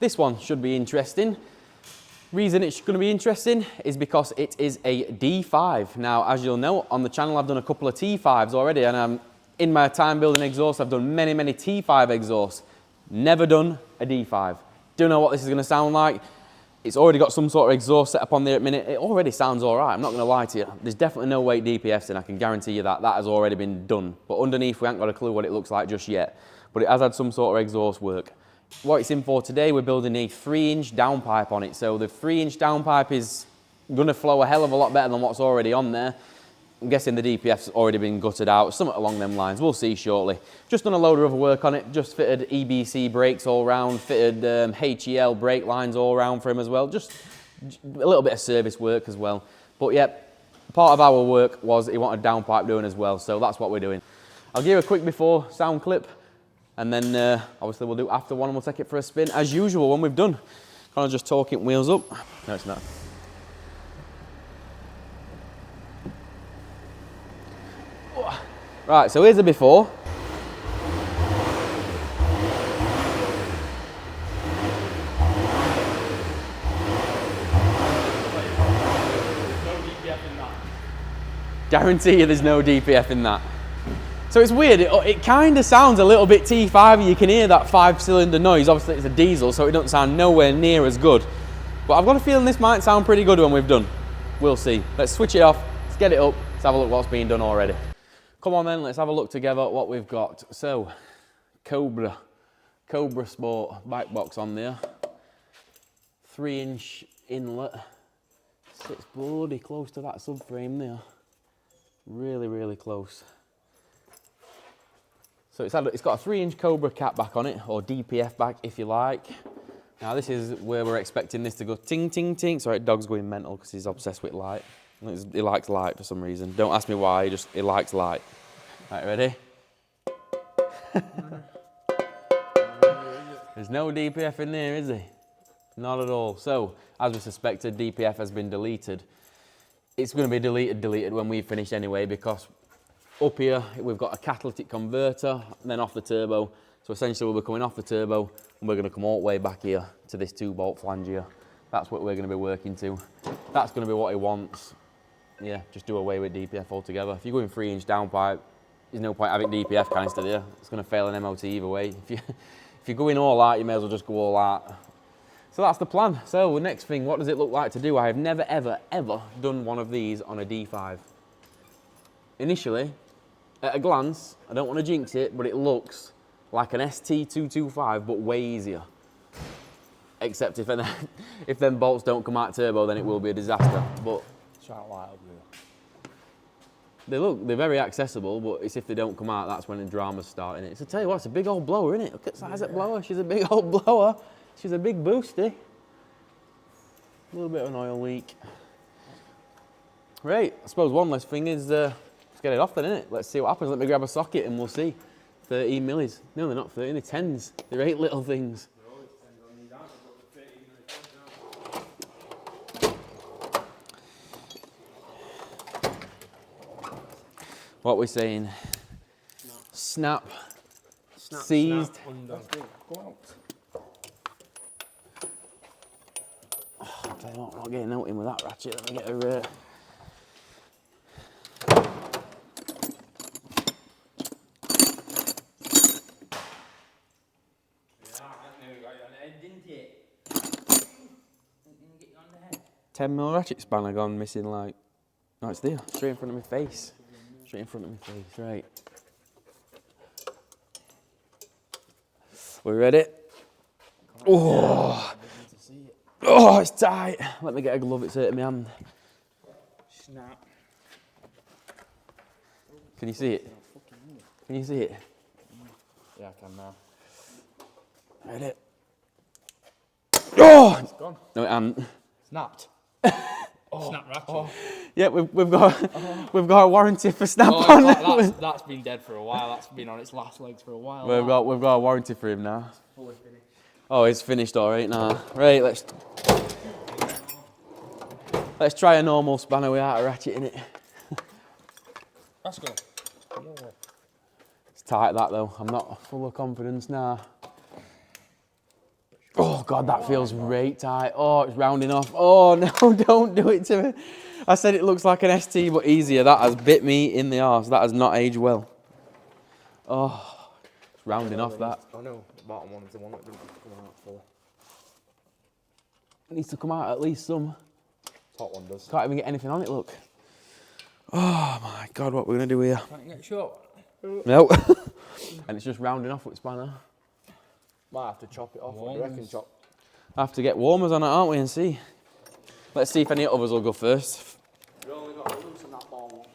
This one should be interesting. Reason it's going to be interesting is because it is a D5. Now, as you'll know, on the channel I've done a couple of T5s already, and in my time building exhausts, I've done many, many T5 exhausts. Never done a D5. Don't know what this is going to sound like. It's already got some sort of exhaust set up on there at the minute. It already sounds all right, I'm not going to lie to you. There's definitely no weight DPFs in, I can guarantee you that. That has already been done. But underneath, we haven't got a clue what it looks like just yet. But it has had some sort of exhaust work. What it's in for today, we're building a 3-inch downpipe on it. So the 3-inch downpipe is going to flow a hell of a lot better than what's already on there. I'm guessing the DPF's already been gutted out, something along them lines. We'll see shortly. Just done a load of other work on it. Just fitted EBC brakes all round, fitted HEL brake lines all round for him as well. Just a little bit of service work as well. But yeah, part of our work was he wanted downpipe doing as well, so that's what we're doing. I'll give you a quick before sound clip, and then obviously we'll do after one and we'll take it for a spin as usual when we've done. Kind of just talking wheels up. No, it's not. Right, so here's the before. Guarantee you there's no DPF in that. So it's weird, it kind of sounds a little bit T5, you can hear that 5-cylinder noise. Obviously it's a diesel, so it doesn't sound nowhere near as good. But I've got a feeling this might sound pretty good when we've done. We'll see. Let's switch it off, let's get it up, let's have a look what's been done already. Come on then, let's have a look together at what we've got. So, Cobra Sport bike box on there. 3-inch inlet. Sits bloody close to that subframe there. Really, really close. So it's got a 3-inch Cobra cap back on it, or DPF back if you like. Now this is where we're expecting this to go ting, ting, ting. Sorry, dog's going mental because he's obsessed with light. He likes light for some reason. Don't ask me why, he likes light. Right, ready? There's no DPF in there, is there? Not at all. So, as we suspected, DPF has been deleted. It's going to be deleted when we finish anyway, because up here we've got a catalytic converter, and then off the turbo. So essentially we'll be coming off the turbo, and we're going to come all the way back here to this 2-bolt flange here. That's what we're going to be working to. That's going to be what he wants. Yeah, just do away with DPF altogether. If you're going 3-inch downpipe, there's no point having DPF canister there. It's going to fail an MOT either way. If you're going all out, you may as well just go all out. So that's the plan. So the next thing, what does it look like to do? I have never, ever, ever done one of these on a D5. Initially, at a glance, I don't want to jinx it, but it looks like an ST225, but way easier. Except if them bolts don't come out turbo, then it will be a disaster. But they're very accessible, but it's if they don't come out, that's when the drama's starting it. So tell you what, it's a big old blower, isn't it? Look at the size of that blower. She's a big old blower. She's a big boosty. A little bit of an oil leak. Right, I suppose one last thing is, let's get it off then, innit? Let's see what happens. Let me grab a socket and we'll see. 13 millis. No, they're not 13, they're 10s. They're 8 little things. What we're saying? Snap. Seized. Snap under. Go out. I'm not getting out in with that ratchet. Let me get a. $10mm ratchet spanner gone missing, like. No, it's there, straight in front of my face. Straight in front of my face, right. We ready? Oh! Oh, it's tight. Let me get a glove, it's hurting my hand. Snap. Can you see it? Can you see it? Yeah, I can now. Ready? Oh! It's gone. No, it hasn't. Snapped. Snap ratchet. Oh. Yeah, we've got a warranty for snap on. That's been dead for a while. That's been on its last legs for a while. We've got a warranty for him now. Fully finished. Oh, it's finished all right now. Right, let's try a normal spanner without a ratchet in it. Let's go. It's tight that though. I'm not full of confidence now. Oh God, that feels right tight. Oh, it's rounding off. Oh, no, don't do it to me. I said it looks like an ST, but easier. That has bit me in the arse. That has not aged well. Oh, it's rounding off that. I know, the bottom one is the one that doesn't come out full. It needs to come out at least some. Top one does. Can't even get anything on it, look. Oh my God, what we're going to do here? Can't you get short? No. And it's just rounding off with spanner. Might have to chop it off. What do you reckon, chop? I have to get warmers on it, aren't we, and see. Let's see if any others will go first. You only got to loosen that ball.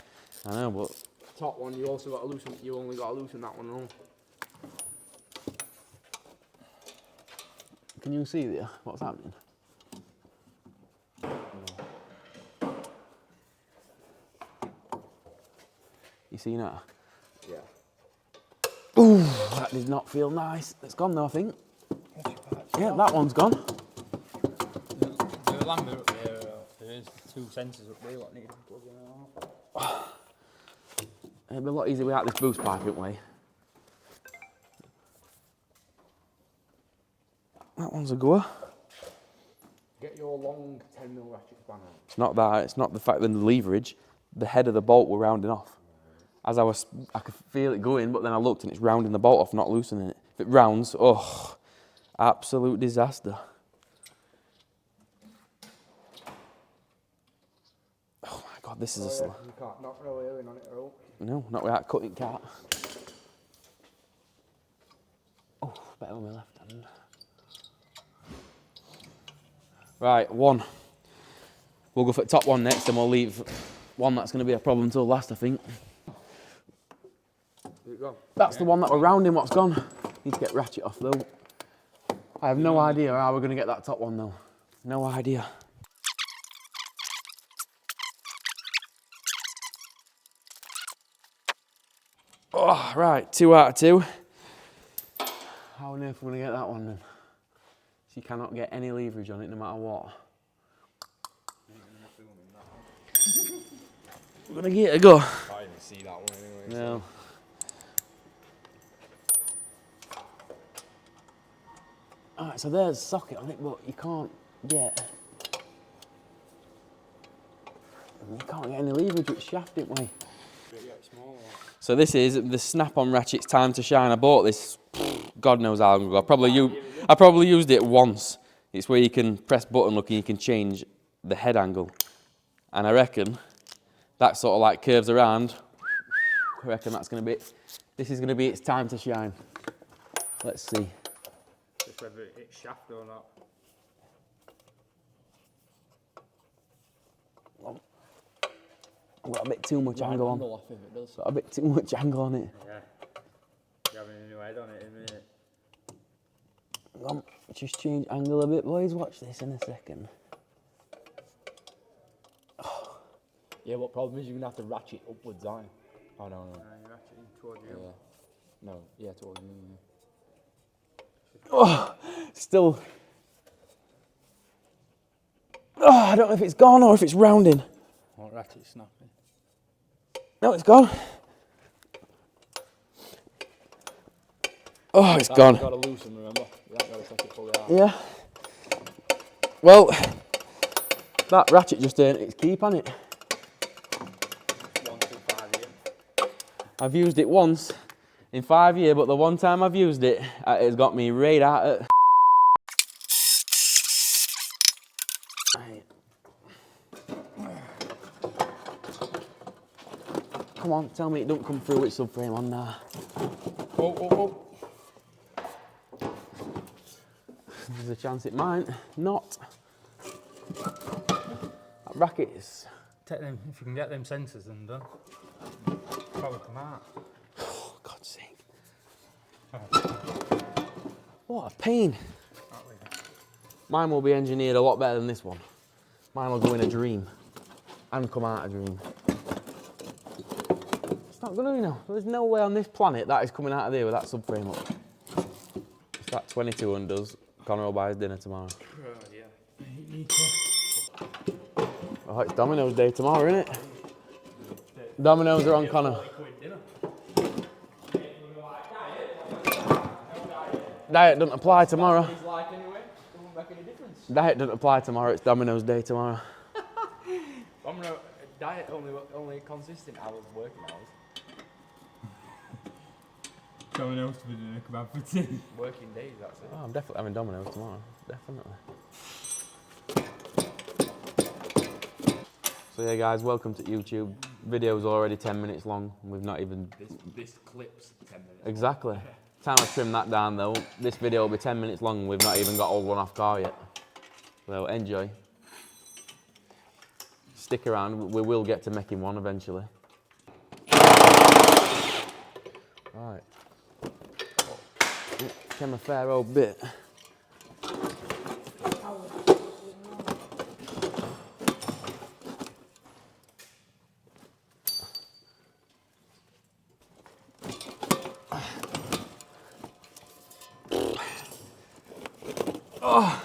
I know, but... Top one, you also got to loosen, you only got to loosen that one on. Can you see there what's happening? You seen that? Yeah. Ooh, that did not feel nice. It's gone though, I think. Yeah, that one's gone. The lambda up there, there is 2 sensors up there what need to plug in and out. It'd be a lot easier without this boost pipe, wouldn't we? That one's a goer. Get your long 10mm ratchet spanner. It's not that, it's not the fact that the leverage, the head of the bolt were rounding off. As I could feel it going, but then I looked and it's rounding the bolt off, not loosening it. If it rounds, oh, absolute disaster. Oh my God, this is a slow. You can't knock no air in on it at all. No, not without cutting cat. Oh, better with my left hand. Right, one. We'll go for the top one next and we'll leave one that's going to be a problem till last, I think. That's the one that we're rounding, what's gone. Need to get ratchet off though. I have no idea how we're going to get that top one though. No idea. Oh, right, 2 out of 2. How on earth are we going to get that one then? So you cannot get any leverage on it no matter what. We're going to get it a go. I didn't even see that one anyway. No. Alright, so there's a socket on it, but you can't get any leverage with shaft, didn't we? So this is the snap-on ratchet's time to shine. I bought this, God knows how long ago. I probably used it once. It's where you can press button, look, and you can change the head angle. And I reckon that sort of like curves around. I reckon that's going to be, this is going to be its time to shine. Let's see. Just whether it's shaft or not. I've got a bit too much angle on. Off if it does. Got a bit too much angle on it. Yeah. You're having a new head on it in a minute. Just change angle a bit, boys. Watch this in a second. Oh. Yeah, what problem is you're going to have to ratchet upwards, aren't you? Oh, no. You're ratcheting towards you. Yeah. No, yeah, towards me. Yeah. Oh, still. Oh, I don't know if it's gone or if it's rounding. What ratchet snapping? No, it's gone. Oh, it's gone. You've got to loosen, remember? You haven't got to take it fully out. Yeah. Well, that ratchet just earned its keep on it. 1, 2, 5 here. I've used it once in 5 years, but the one time I've used it, it's got me right out at. Come on, tell me it don't come through with subframe on there. Oh. There's a chance it might not. That bracket is. Take them, if you can get them sensors undone, probably come out. Oh, God's sake. What a pain. Mine will be engineered a lot better than this one. Mine will go in a dream and come out a dream. It's not going to, you know. There's no way on this planet that is coming out of there with that subframe up. If that 22 undoes, Connor will buy his dinner tomorrow. Yeah. Oh, it's Domino's day tomorrow, isn't it? Domino's are on Connor. Diet doesn't apply tomorrow. make any difference. Diet doesn't apply tomorrow, it's Domino's day tomorrow. Diet only consists in hours, working hours. Someone else to be doing a kebab for tea. Working days, that's it. Oh, I'm definitely having Domino's tomorrow, definitely. So yeah guys, welcome to YouTube. Video's already 10 minutes long, and we've not even... This clip's 10 minutes. Exactly. Time I trim that down though, this video will be 10 minutes long and we've not even got all one off car yet. So enjoy. Stick around, we will get to making one eventually. Right. Came a fair old bit. Oh.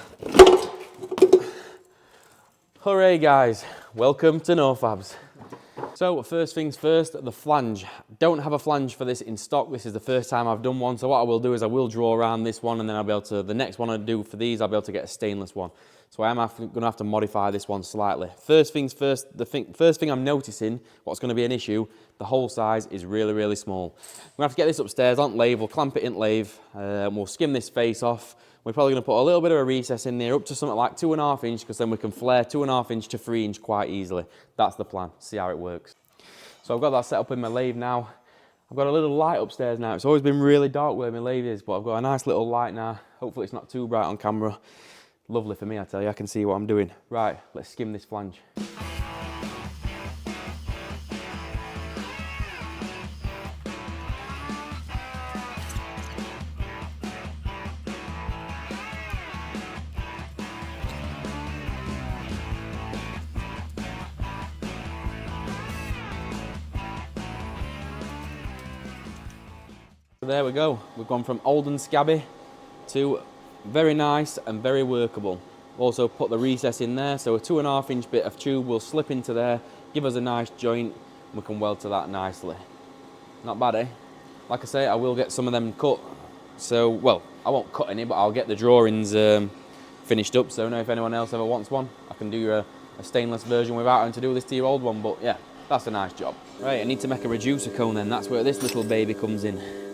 Hooray guys, welcome to NoFabs. So first things first, the flange. Don't have a flange for this in stock. This is the first time I've done one. So what I will do is I will draw around this one and then I'll be able to, the next one I do for these, I'll be able to get a stainless one. So I am going to have to modify this one slightly. First things first, first thing I'm noticing, what's going to be an issue, the hole size is really, really small. I'm going to have to get this upstairs on lathe, we'll clamp it in lathe, we'll skim this face off. We're probably going to put a little bit of a recess in there up to something like 2.5 inch because then we can flare 2.5 inch to 3 inch quite easily. That's the plan, see how it works. So I've got that set up in my lathe now. I've got a little light upstairs now. It's always been really dark where my lathe is, but I've got a nice little light now. Hopefully it's not too bright on camera. Lovely for me, I tell you, I can see what I'm doing. Right, let's skim this flange. There we go, we've gone from old and scabby to very nice and very workable. Also put the recess in there, so a 2.5 inch bit of tube will slip into there, give us a nice joint, and we can weld to that nicely. Not bad, eh? Like I say, I will get some of them cut. So, well, I won't cut any, but I'll get the drawings finished up, so now if anyone else ever wants one, I can do a stainless version without having to do this to your old one, but yeah, that's a nice job. Right, I need to make a reducer cone then, that's where this little baby comes in.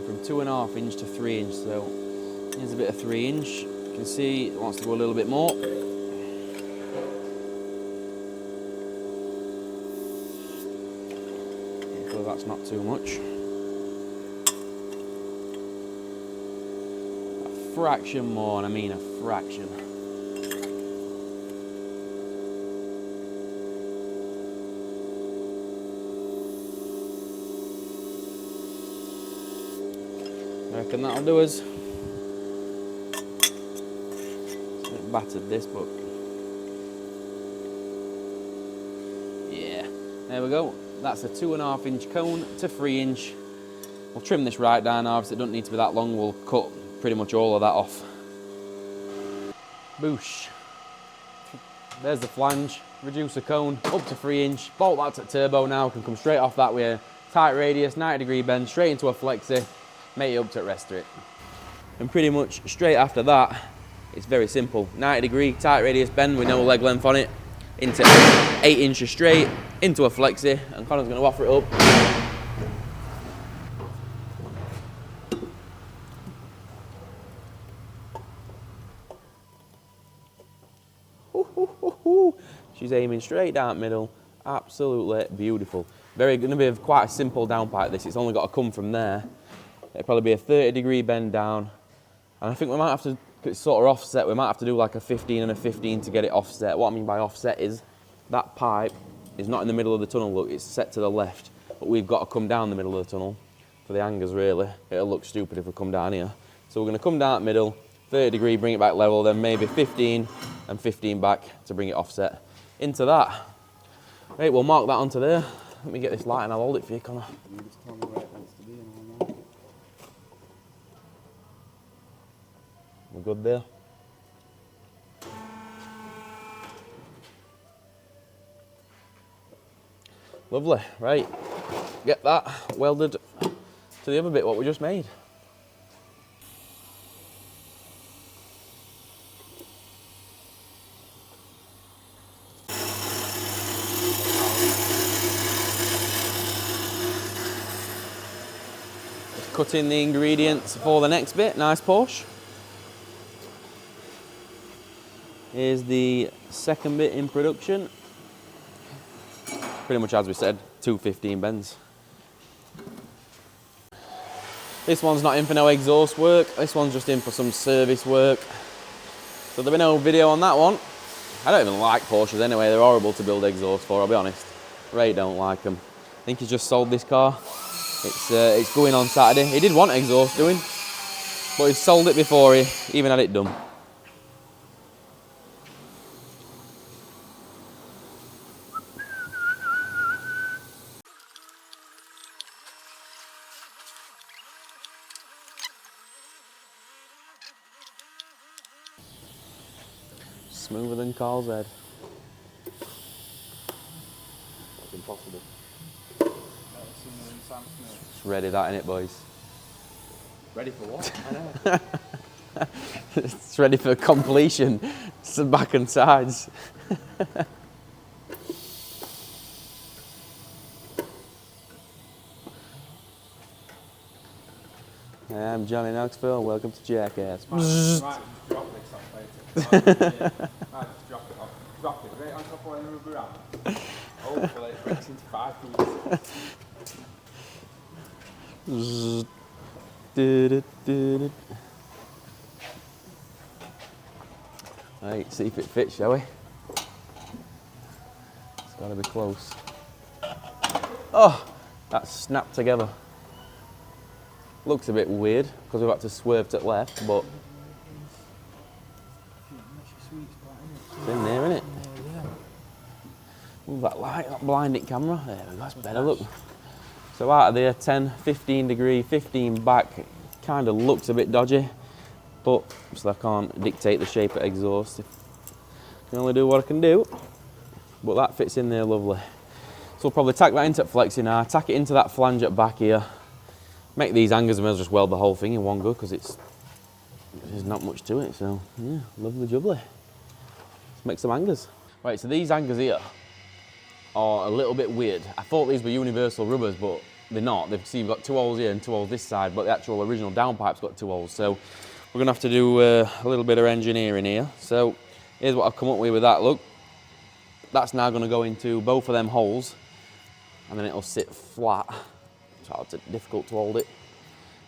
From 2.5 inch to 3 inch, so here's a bit of 3 inch. You can see it wants to go a little bit more. So that's not too much. A fraction more, and I mean a fraction. I reckon that'll do us. It's a bit battered this, but yeah, there we go. That's a 2.5 inch cone to 3 inch. We'll trim this right down now, so it doesn't need to be that long. We'll cut pretty much all of that off. Boosh. There's the flange. Reducer cone up to 3 inch. Bolt that to turbo now. Can come straight off that with a tight radius, 90-degree bend, straight into a flexi. Make it up to rest it. And pretty much straight after that, it's very simple. 90-degree, tight radius bend with no leg length on it, into 8 inches straight, into a flexi, and Connor's going to offer it up. She's aiming straight down the middle, absolutely beautiful. Going to be quite a simple downpipe this, it's only got to come from there. It'll probably be a 30-degree bend down, and I think we might have to, it's sort of offset, we might have to do like a 15 and a 15 to get it offset. What I mean by offset is that pipe is not in the middle of the tunnel, look, it's set to the left, but we've got to come down the middle of the tunnel for the hangers really. It'll look stupid if we come down here. So we're going to come down the middle, 30-degree, bring it back level, then maybe 15 and 15 back to bring it offset into that. Right, we'll mark that onto there. Let me get this light and I'll hold it for you, Connor. You just tell me where it wants to be and all that. We're good there. Lovely, right. Get that welded to the other bit, what we just made. Just cut in the ingredients for the next bit, nice Porsche. Here's the second bit in production. Pretty much as we said, 215 bends. This one's not in for no exhaust work, this one's just in for some service work. So there'll be no video on that one. I don't even like Porsches anyway, they're horrible to build exhaust for, I'll be honest. Ray don't like them. I think he's just sold this car. It's going on Saturday. He did want exhaust doing, but he sold it before he even had it done. Smoother than Carl's head. That's impossible. It's ready that, innit, boys? Ready for what? I know. It's ready for completion. It's the back and sides. I'm Johnny Knoxville. Welcome to Jackass. Might just drop this off later. Might just drop it off. Drop it right on top of the rubber ramp. Hopefully it breaks into 5 pieces. Right, see if it fits, shall we? It's got to be close. Oh, that's snapped together. Looks a bit weird because we've had to swerve to the left, but it's in there, isn't it? Move that light, that blinding camera. There we go, that's better, look. So out of there, 10, 15 degree, 15 back, kind of looks a bit dodgy, but so I can't dictate the shape of exhaust. I can only do what I can do, but that fits in there lovely. So we'll probably tack that into flexi now, tack it into that flange at back here. Make these hangers, I may as well just weld the whole thing in one go because there's not much to it, so yeah, lovely jubbly. Let's make some hangers. Right, so these hangers here are a little bit weird. I thought these were universal rubbers, but they're not. See, you've got 2 holes here and 2 holes this side, but the actual original downpipe's got 2 holes. So we're gonna have to do a little bit of engineering here. So here's what I've come up with that, look. That's now gonna go into both of them holes, and then it'll sit flat. It's difficult to hold it.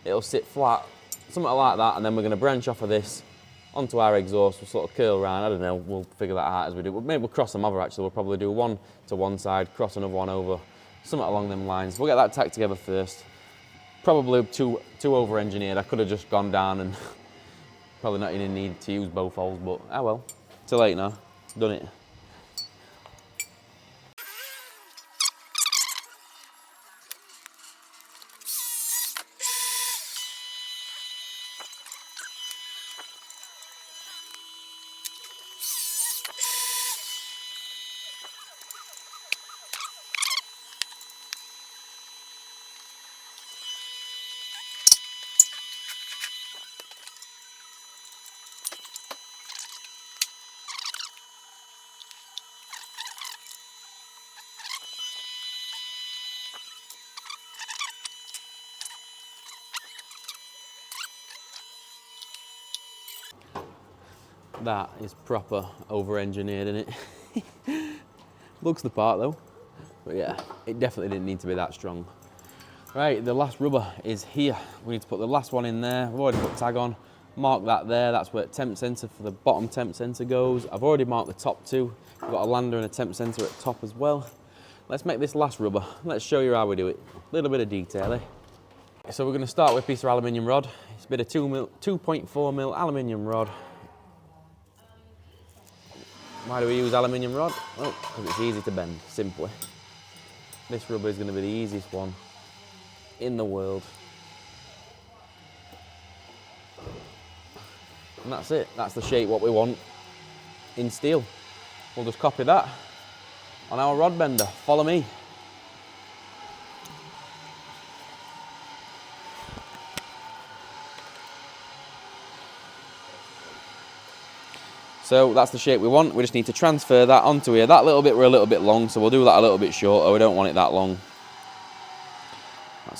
It'll sit flat, something like that, and then we're going to branch off of this onto our exhaust. We'll sort of curl around, I don't know, we'll figure that out as we do. Maybe we'll cross them over actually, we'll probably do one to one side, cross another one over, something along them lines. We'll get that tacked together first. Probably too over-engineered. I could have just gone down and probably not even need to use both holes, but oh well. Too late now, done it. That is proper over-engineered, isn't it? Looks the part though, but yeah, it definitely didn't need to be that strong. Right, the last rubber is here. We need to put the last one in there. I've already put tag on, mark that there. That's where temp sensor for the bottom temp sensor goes. I've already marked the top two. We've got a lander and a temp sensor at top as well. Let's make this last rubber. Let's show you how we do it. A little bit of detail, eh? So we're going to start with a piece of aluminium rod. It's a bit of 2.4mm aluminium rod. Why do we use aluminium rod? Well, because it's easy to bend, simply. This rubber is going to be the easiest one in the world. And that's it. That's the shape what we want in steel. We'll just copy that on our rod bender. Follow me. So that's the shape we want. We just need to transfer that onto here. That little bit we're a little bit long, so we'll do that a little bit shorter. We don't want it that long.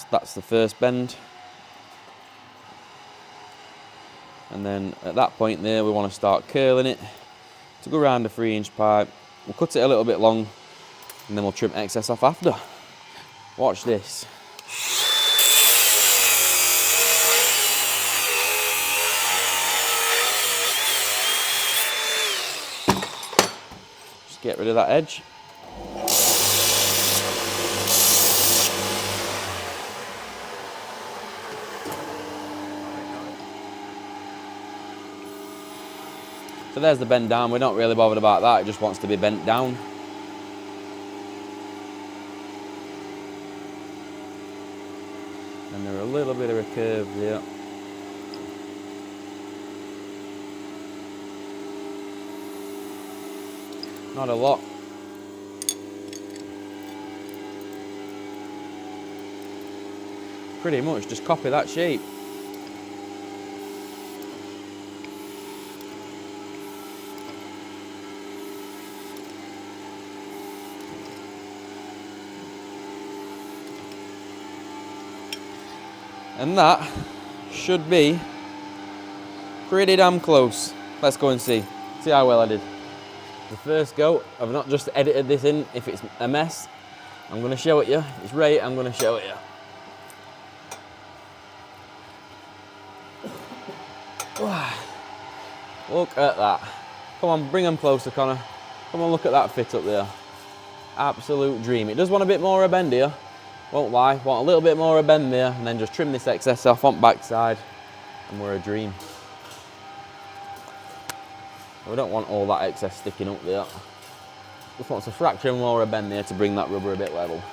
That's the first bend. And then at that point there, we want to start curling it to go around a 3-inch pipe. We'll cut it a little bit long, and then we'll trim excess off after. Watch this. Just get rid of that edge. So there's the bend down. We're not really bothered about that. It just wants to be bent down. And there's a little bit of a curve there. Not a lot. Pretty much just copy that shape. And that should be pretty damn close. Let's go and see how well I did. The first go, I've not just edited this in. If it's a mess, I'm going to show it you. If it's right, I'm going to show it you. Look at that. Come on, bring them closer, Connor. Come on, look at that fit up there. Absolute dream. It does want a bit more of a bend here. Won't lie, want a little bit more of a bend there, and then just trim this excess off on backside, and we're a dream. We don't want all that excess sticking up there. Just wants a fraction more of a bend there to bring that rubber a bit level.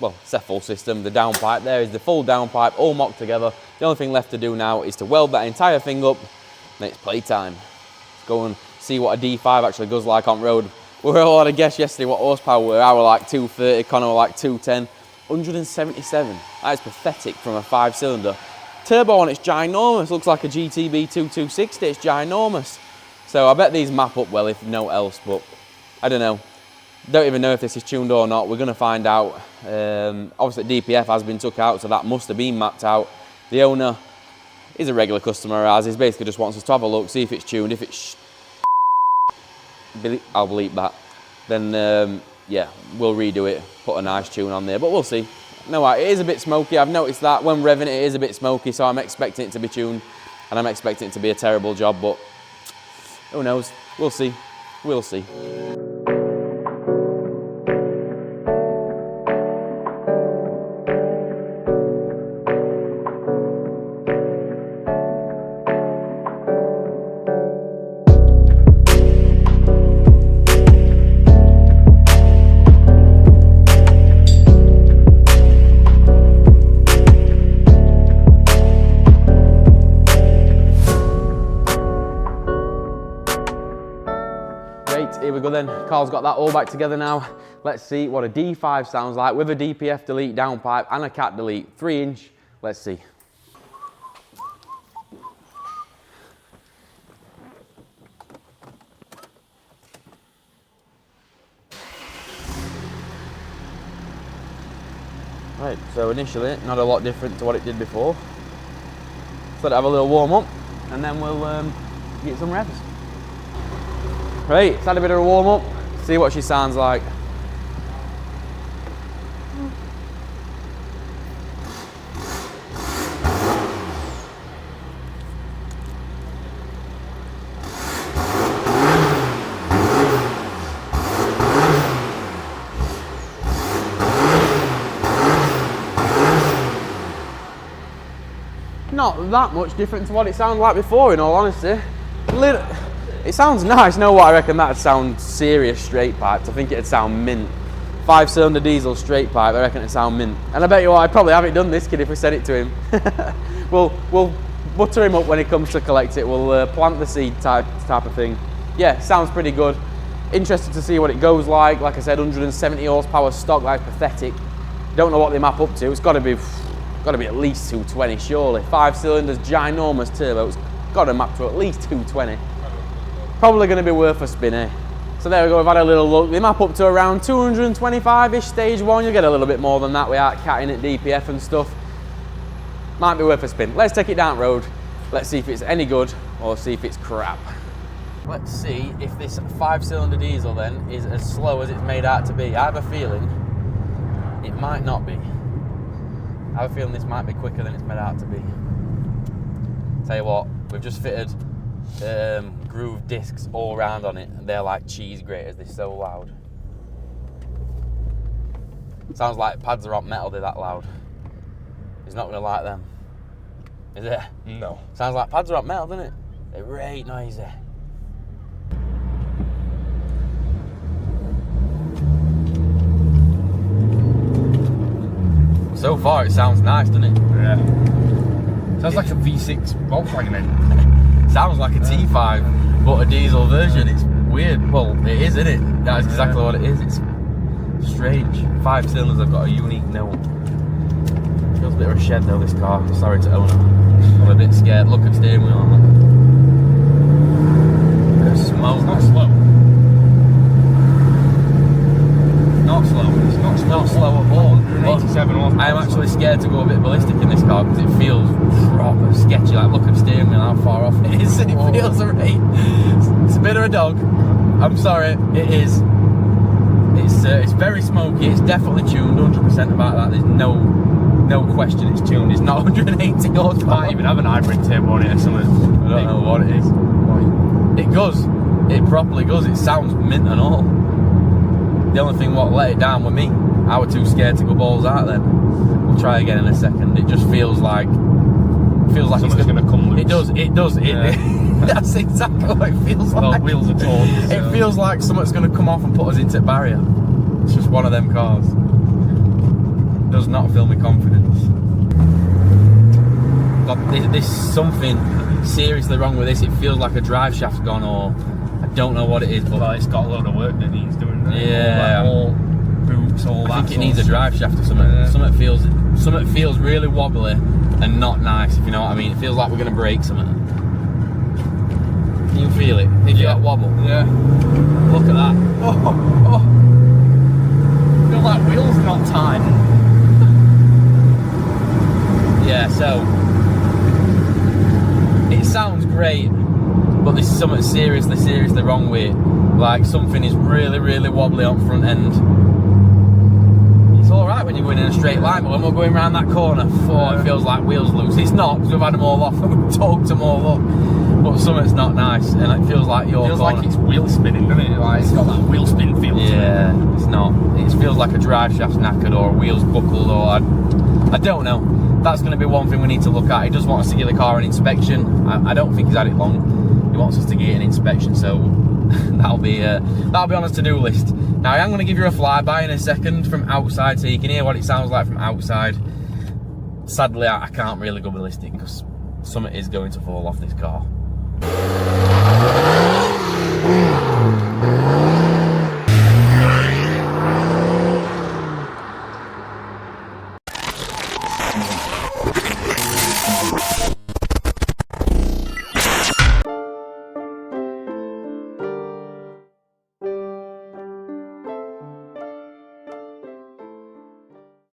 Well, it's a full system. The downpipe there is the full downpipe, all mocked together. The only thing left to do now is to weld that entire thing up. And it's playtime. Let's go and see what a D5 actually goes like on road. We were all had a guess yesterday what horsepower we were. I were like 230, Connor were like 210. 177. That is pathetic from a 5-cylinder. Turbo on it's ginormous. Looks like a GTB 2260. It's ginormous. So I bet these map up well if no else, but I don't know. Don't even know if this is tuned or not. We're going to find out. Obviously DPF has been took out, so that must have been mapped out. The owner is a regular customer of ours. He basically just wants us to have a look, see if it's tuned. If it's I'll bleep that. Then yeah, we'll redo it, put a nice tune on there, but we'll see. No, it is a bit smoky. I've noticed that when revving it is a bit smoky, so I'm expecting it to be tuned, and I'm expecting it to be a terrible job, but who knows? We'll see. We'll see. Here we go then. Carl's got that all back together now. Let's see what a D5 sounds like with a DPF delete downpipe and a cat delete 3-inch. Let's see. Right, so initially not a lot different to what it did before. So let it have a little warm up and then we'll get some revs. Right, it's had a bit of a warm up, see what she sounds like. Not that much different to what it sounded like before, in all honesty. It sounds nice. No, what I reckon that'd sound serious straight piped. I think it'd sound mint. 5-cylinder diesel straight pipe, I reckon it'd sound mint. And I bet you what, I'd probably have it done this kid if we sent it to him. We'll butter him up when he comes to collect it. We'll plant the seed type of thing. Yeah, sounds pretty good. Interested to see what it goes like. Like I said, 170 horsepower stock, that's pathetic. Don't know what they map up to. It's got to be at least 220 surely. 5 cylinders, ginormous turbo. It's got to map to at least 220. Probably going to be worth a spin, eh? So there we go, we've had a little look. They map up to around 225-ish stage 1. You'll get a little bit more than that without catting at DPF and stuff. Might be worth a spin. Let's take it down road. Let's see if it's any good or see if it's crap. Let's see if this 5-cylinder diesel then is as slow as it's made out to be. I have a feeling it might not be. I have a feeling this might be quicker than it's made out to be. Tell you what, we've just fitted groove discs all around on it, and they're like cheese graters. They're so loud. Sounds like pads are on metal. They're that loud. He's not gonna like them, is it? No. Sounds like pads are on metal, doesn't it? They're right noisy. So far, it sounds nice, doesn't it? Yeah. Sounds like a V6 Volkswagen engine. Sounds like a T5, but a diesel version. It's weird. Well, it is, isn't it? That's exactly what it is. It's strange. 5 cylinders have got a unique note. Feels a bit of a shed though, this car. Sorry to own it. I'm a bit scared. Look at the steering wheel on that. Bit of smoke. It's not slow. Not slow. It's not slow. Not slow at all. 187 horsepower. I am actually scared to go a bit ballistic in this car because it feels proper sketchy. Like, look at the steering wheel, how far off it is. It feels alright. It's a bit of a dog. I'm sorry, it is. It's very smoky. It's definitely tuned, 100% about that. There's no question it's tuned. It's not 180 horsepower. Might even have an hybrid turbo on it or something. I don't know what it is. It goes. It properly goes. It sounds mint and all. The only thing what let it down with me, I was too scared to go balls out then. We'll try again in a second. It just feels like Something's it's going to come loose. It does. Yeah. That's exactly what it feels like. Well, wheels are torn. It feels like something's going to come off and put us into barrier. It's just one of them cars. Does not fill me confidence. God, there's something seriously wrong with this. It feels like a drive shaft's gone, or I don't know what it is, but Well, it's got a load of work that needs doing. Yeah. All boots, all that. I think it needs a drive shaft or something. Yeah. Something feels really wobbly and not nice, if you know what I mean. It feels like we're going to break something. Can you feel it? Did you that wobble? Yeah. Look at that. Oh. Feel like wheels not tight. Yeah, so it sounds great, but there's something seriously wrong with it. Like, something is really, really wobbly on front end. It's alright when you're going in a straight line, but when we're going around that corner, it feels like wheels loose. It's not, because we've had them all off and we've torqued them all up. But something's not nice, and it feels like your Feels corner. like it's wheel spinning, doesn't it? Like, it's got that wheel spin feel to it. Yeah, it's not. It feels like a drive shaft's knackered or a wheel's buckled, or I don't know. That's going to be one thing we need to look at. He does want us to give the car an inspection. I don't think he's had it long. He wants us to get an inspection, so that'll be on his to-do list. Now, I am going to give you a flyby in a second from outside, so you can hear what it sounds like from outside. Sadly, I can't really go ballistic because something is going to fall off this car.